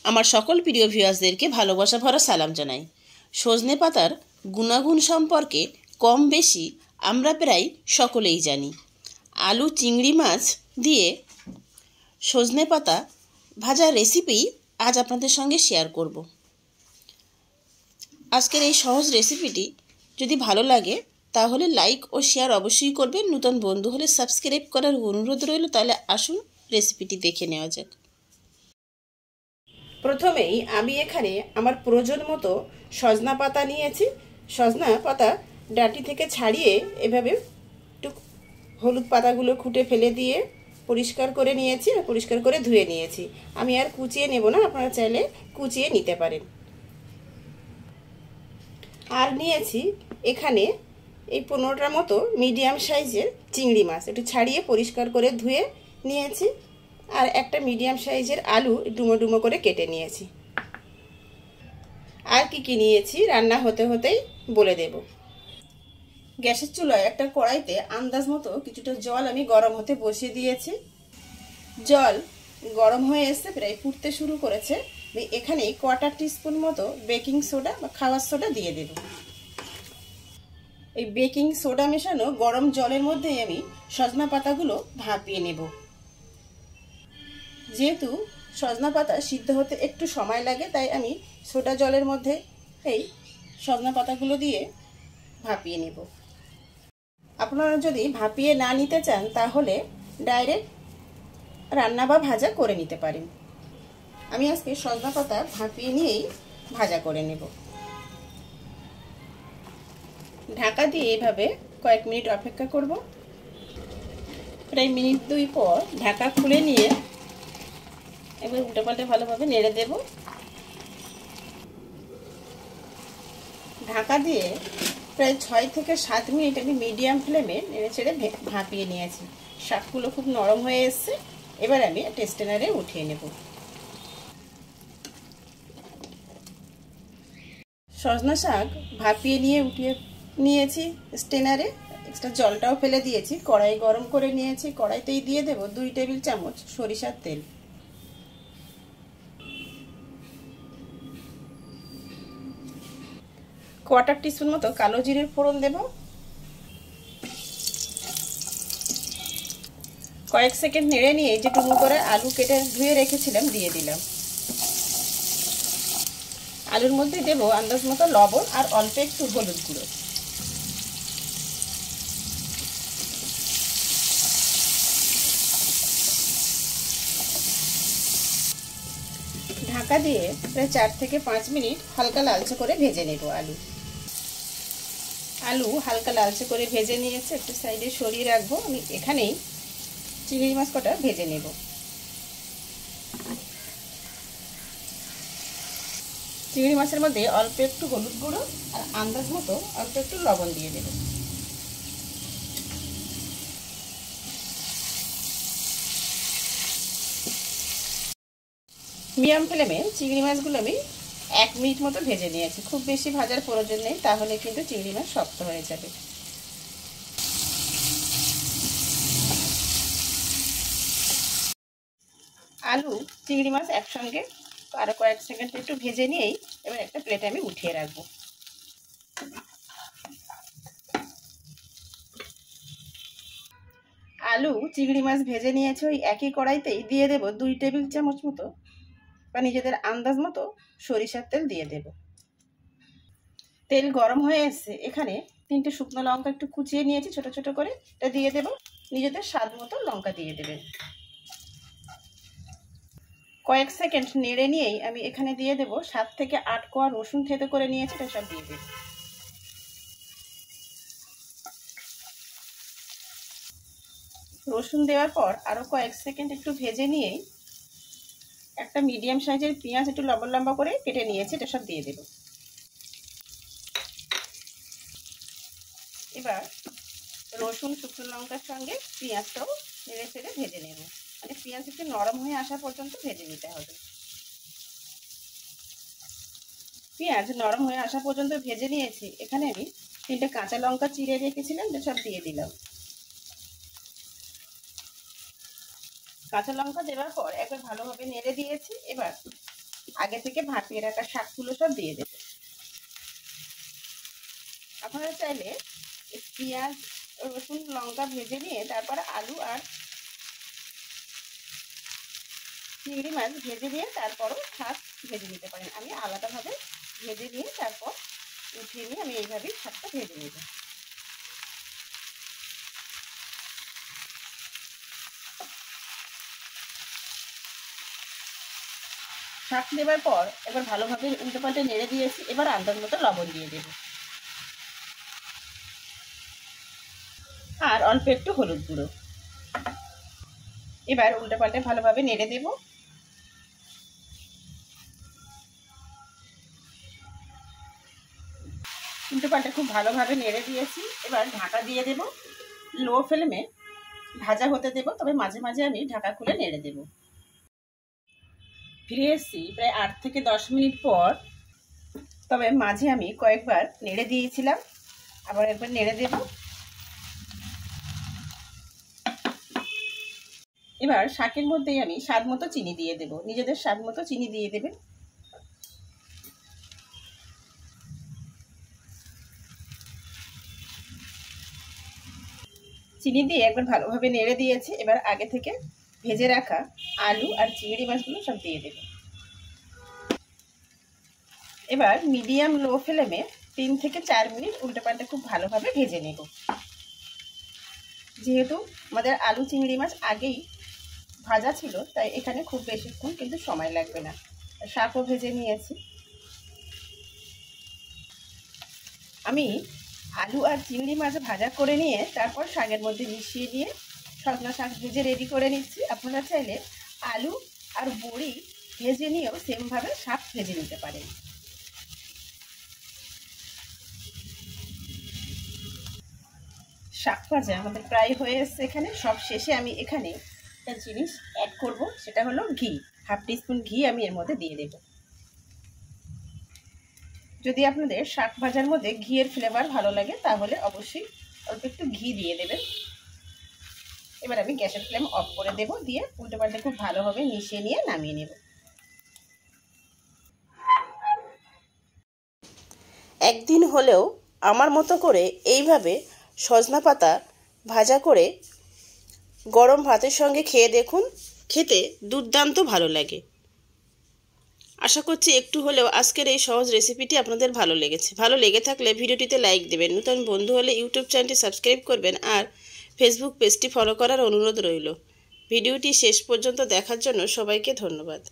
আমার সকল প্রিয় ভিউয়ার্সদেরকে ভালোবাসা ভরা সালাম জানাই। সজনে পাতার গুণাগুণ সম্পর্কে কম বেশি আমরা প্রায় সকলেই জানি। আলু চিংড়ি মাছ দিয়ে সজনে পাতা ভাজার রেসিপি আজ আপনাদের সঙ্গে শেয়ার করব। আজকের এই সহজ রেসিপিটি যদি ভালো লাগে তাহলে লাইক ও শেয়ার অবশ্যই করবেন। নতুন বন্ধু হলে সাবস্ক্রাইব করার অনুরোধ রইল। তাহলে আসুন রেসিপিটি দেখে নেওয়া যাক। প্রথমেই আমি এখানে আমার প্রয়োজন মতো সজনা পাতা নিয়েছি। সজনা পাতা ডাঁটি থেকে ছাড়িয়ে এভাবে একটু হলুদ পাতাগুলো খুঁটে ফেলে দিয়ে পরিষ্কার করে নিয়েছি, পরিষ্কার করে ধুয়ে নিয়েছি। আমি আর কুচিয়ে নেব না, আপনারা চাইলে কুচিয়ে নিতে পারেন। আর নিয়েছি এখানে এই 15টার মতো মিডিয়াম সাইজের চিংড়ি মাছ, একটু ছাড়িয়ে পরিষ্কার করে ধুয়ে নিয়েছি। আর একটা মিডিয়াম সাইজের আলু ডুমো ডুমো করে কেটে নিয়েছি। আর কি নিয়েছি রান্না হতে হতেই বলে দেব। গ্যাসের চুলায় একটা কড়াইতে আন্দাজ মতো কিছুটা জল আমি গরম হতে বসিয়ে দিয়েছি। জল গরম হয়ে এসে প্রায় ফুটতে শুরু করেছে। এখানে 1/4 টিস্পুন মতো বেকিং সোডা বা খাবার সোডা দিয়ে দেব। এই বেকিং সোডা মেশানো গরম জলের মধ্যে আমি সজনা পাতাগুলো ভাপিয়ে নেব। যেহেতু সজনা পাতা সিদ্ধ হতে একটু সময় লাগে, তাই আমি সোডা জলের মধ্যে এই সজনা পাতাগুলো দিয়ে ভাপিয়ে নেব। আপনারা যদি ভাপিয়ে না নিতে চান তাহলে ডাইরেক্ট রান্না বা ভাজা করে নিতে পারেন। আমি আজকে সজনা পাতা ভাপিয়ে নিয়েই ভাজা করে নেব। ঢাকা দিয়ে এভাবে কয়েক মিনিট অপেক্ষা করব। প্রায় মিনিট 2 পর ঢাকা খুলে নিয়ে এবার উল্টে পাল্টে ভালোভাবে নেড়ে দেব। ঢাকা দিয়ে প্রায় 6 থেকে 7 মিনিট আমি মিডিয়াম ফ্লেমে নেড়ে চেড়ে ভাপিয়ে নিয়েছি। শাকগুলো খুব নরম হয়ে এসছে। এবার আমি একটা স্ট্রেনারে উঠিয়ে নেব। সজনা শাক ভাপিয়ে নিয়ে উঠিয়ে নিয়েছি স্ট্রেনারে। এক্সট্রা জলটাও ফেলে দিয়েছি। কড়াই গরম করে নিয়েছি। কড়াইতেই দিয়ে দেব 2 টেবিল চামচ সরিষার তেল। কোয়ার্টার টিস্পুন মতো কালো জিরের ফোড়ন দেব। কয়েক সেকেন্ড নেড়ে নিয়ে যে টুকরো করে আলু কেটে ধুয়ে রেখেছিলাম দিয়ে দিলাম। আলুর মধ্যে দেব আন্দাজ মতো লবণ আর অল্প একটু হলুদ গুঁড়ো। ঢাকা দিয়ে প্রায় 4 থেকে 5 মিনিট হালকা লালচে করে ভেজে নেব। আলু হালকা লালচে করে ভেজে নিয়েছে, একটু সাইডে সরিয়ে রাখবো। আমি এখানেই চিংড়ি মাছ কটা ভেজে নেব। চিংড়ি মাছের মধ্যে অল্প একটু হলুদ গুঁড়ো আর আন্দাজ মতো অল্প একটু লবণ দিয়ে দেব। মিডিয়াম ফ্লেমে চিংড়ি মাছগুলো আমি 1 মিনিট মতো ভেজে নিয়েছি। খুব বেশি ভাজার প্রয়োজন নেই, তাহলে কিন্তু চিংড়ি মাছ শক্ত হয়ে যাবে। আলু চিংড়ি মাছ একসঙ্গে আরো কয়েক সেকেন্ড একটু ভেজে নিয়েই এবার একটা প্লেটে আমি উঠিয়ে রাখবো। আলু চিংড়ি মাছ ভেজে নিয়েছি। ওই একই কড়াইতেই দিয়ে দেব 2 টেবিল চামচ মতো বা নিজেদের আন্দাজ মতো সরিষার তেল দিয়ে দেব। তেল গরম হয়ে এসছে। এখানে 3টে শুকনো লঙ্কা একটু কুচিয়ে নিয়েছি ছোট ছোট করে, এটা দিয়ে দেব। নিজেদের স্বাদ মতো লঙ্কা দিয়ে দেবেন। কয়েক সেকেন্ড নেড়ে নিয়েই আমি এখানে দিয়ে দেব 7 থেকে 8 কোয়া রসুন থেতো করে নিয়েছি, এটা সব দিয়ে দেব। রসুন দেওয়ার পর আরো কয়েক সেকেন্ড একটু ভেজে নিয়েই একটা মিডিয়াম সাইজের পেঁয়াজ একটু লম্বা লম্বা করে কেটে নিয়েছি, এটা সব দিয়ে দেব। এবার রসুন শুকনো লঙ্কার সঙ্গে পেঁয়াজটাও নেড়ে চেড়ে ভেজে নেব। মানে পেঁয়াজ একটু নরম হয়ে আসা পর্যন্ত ভেজে নিতে হবে। পেঁয়াজ নরম হয়ে আসা পর্যন্ত ভেজে নিয়েছি। এখানে আমি 3টে কাঁচা লঙ্কা চিড়ে রেখেছিলাম, এটা সব দিয়ে দিলাম। কাঁচা লঙ্কা দেওয়ার পর একবার ভালোভাবে নেড়ে দিয়েছি। এবার আগে থেকে ভাপিয়ে রাখা শাকগুলো সব দিয়ে দেব। আপনারা চাইলে পেঁয়াজ রসুন লঙ্কা ভেজে নিয়ে তারপর আলু আর চিংড়ি মাছ ভেজে নিয়ে তারপরও শাক ভেজে নিতে পারেন। আমি আলাদাভাবে ভেজে নিয়ে তারপর উঠিয়ে নিয়ে আমি এইভাবেই শাকটা ভেজে নেব। শাক দেওয়ার পর এবার ভালোভাবে উল্টে পাল্টে নেড়ে দিয়েছি। এবার আন্দাজ মতো লবণ দিয়ে দেব আর অল্প একটু হলুদ গুঁড়ো। এবার উল্টে পাল্টে ভালোভাবে নেড়ে দেব। উল্টে পাল্টে খুব ভালোভাবে নেড়ে দিয়েছি। এবার ঢাকা দিয়ে দেব। লো ফ্লেমে ভাজা হতে দেব, তবে মাঝে মাঝে আমি ঢাকা খুলে নেড়ে দেব। ফিরে এসেছি প্রায় 8 থেকে 10 মিনিট পর। তবে মাঝে আমি কয়েকবার নেড়ে দিয়েছিলাম, আবার একবার নেড়ে দেব। এবার শাকের মধ্যেই আমি স্বাদ মতো চিনি দিয়ে দেব। নিজেদের স্বাদ মতো চিনি দিয়ে দেবেন। চিনি দিয়ে একবার ভালোভাবে নেড়ে দিয়েছি। এবার আগে থেকে ভেজে রাখা আলু আর চিংড়ি মাছগুলো সব দিয়ে দেব। এবার মিডিয়াম লো ফ্লেমে 3 থেকে 4 মিনিট উল্টে পাল্টে খুব ভালোভাবে ভেজে নেব। যেহেতু আমাদের আলু চিংড়ি মাছ আগেই ভাজা ছিল, তাই এখানে খুব বেশিক্ষণ কিন্তু সময় লাগবে না। শাকও ভেজে নিয়েছি। আমি আলু আর চিংড়ি মাছ ভাজা করে নিয়ে তারপর শাকের মধ্যে মিশিয়ে দিয়ে সজনা শাক ভেজে রেডি করে নিচ্ছি। আপনারা চাইলে আলু আর বড়ি ভেজে নিয়েও সেমভাবে শাক ভেজে নিতে পারেন। শাক ভাজা আমাদের প্রায় হয়ে এসছে। এখানে সব শেষে আমি এখানে একটা জিনিস অ্যাড করব, সেটা হলো ঘি। হাফ টিস্পুন ঘি আমি এর মধ্যে দিয়ে দেব। যদি আপনাদের শাক ভাজার মধ্যে ঘিয়ের ফ্লেভার ভালো লাগে তাহলে অবশ্যই অল্প একটু ঘি দিয়ে দেবেন। এবার আমি গ্যাসের ফ্লেম অফ করে দেব, দিয়ে উল্টে পাল্টে খুব ভালোভাবে মিশিয়ে নিয়ে নামিয়ে নেব। একদিন হলেও আমার মতো করে এইভাবে সজনা পাতা ভাজা করে গরম ভাতের সঙ্গে খেয়ে দেখুন, খেতে দুর্দান্ত ভালো লাগে। আশা করছি একটু হলেও আজকের এই সহজ রেসিপিটি আপনাদের ভালো লেগেছে। ভালো লেগে থাকলে ভিডিওটিতে লাইক দেবেন, নতুন বন্ধু হলে ইউটিউব চ্যানেলটি সাবস্ক্রাইব করবেন আর ফেসবুক পেজটি ফলো করার অনুরোধ রইল। ভিডিওটি শেষ পর্যন্ত দেখার জন্য সবাইকে ধন্যবাদ।